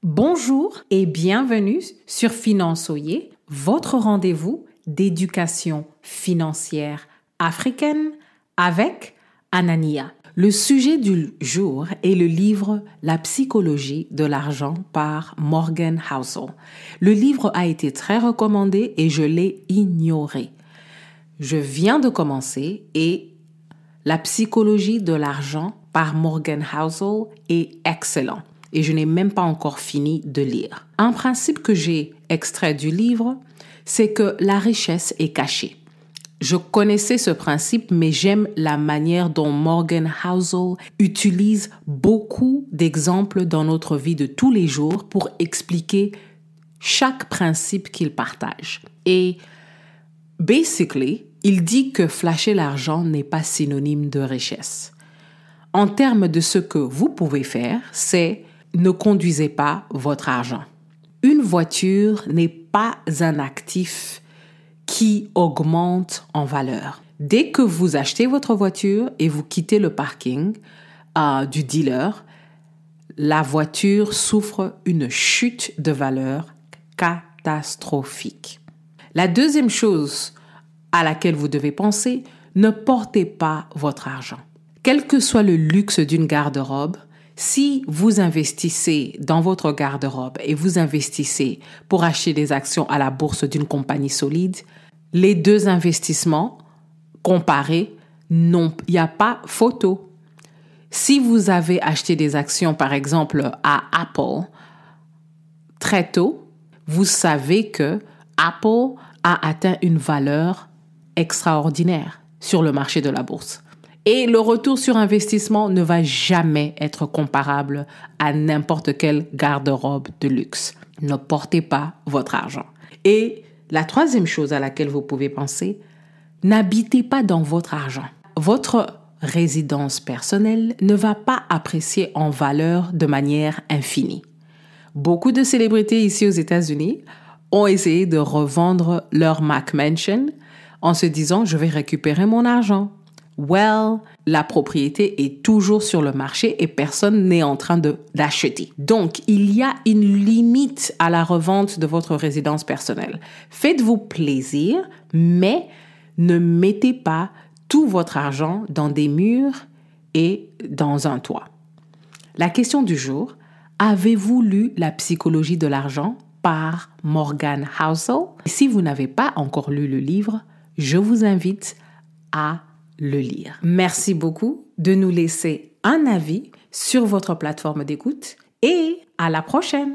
Bonjour et bienvenue sur Finançoyer, votre rendez-vous d'éducation financière africaine avec Anania. Le sujet du jour est le livre La psychologie de l'argent par Morgan Housel. Le livre a été très recommandé et je l'ai ignoré. Je viens de commencer et La psychologie de l'argent par Morgan Housel est excellent. Et je n'ai même pas encore fini de lire. Un principe que j'ai extrait du livre, c'est que la richesse est cachée. Je connaissais ce principe, mais j'aime la manière dont Morgan Housel utilise beaucoup d'exemples dans notre vie de tous les jours pour expliquer chaque principe qu'il partage. Et basically, il dit que flasher l'argent n'est pas synonyme de richesse. En termes de ce que vous pouvez faire, c'est ne conduisez pas votre argent. Une voiture n'est pas un actif qui augmente en valeur. Dès que vous achetez votre voiture et vous quittez le parking du dealer, la voiture souffre une chute de valeur catastrophique. La deuxième chose à laquelle vous devez penser, ne portez pas votre argent. Quel que soit le luxe d'une garde-robe, si vous investissez dans votre garde-robe et vous investissez pour acheter des actions à la bourse d'une compagnie solide, les deux investissements comparés, il n'y a pas photo. Si vous avez acheté des actions, par exemple, à Apple, très tôt, vous savez que Apple a atteint une valeur extraordinaire sur le marché de la bourse. Et le retour sur investissement ne va jamais être comparable à n'importe quelle garde-robe de luxe. Ne portez pas votre argent. Et la troisième chose à laquelle vous pouvez penser, n'habitez pas dans votre argent. Votre résidence personnelle ne va pas apprécier en valeur de manière infinie. Beaucoup de célébrités ici aux États-Unis ont essayé de revendre leur McMansion en se disant « je vais récupérer mon argent ». Well, la propriété est toujours sur le marché et personne n'est en train d'acheter. Donc, il y a une limite à la revente de votre résidence personnelle. Faites-vous plaisir, mais ne mettez pas tout votre argent dans des murs et dans un toit. La question du jour, avez-vous lu La psychologie de l'argent par Morgan Housel? Si vous n'avez pas encore lu le livre, je vous invite à le lire. Merci beaucoup de nous laisser un avis sur votre plateforme d'écoute et à la prochaine!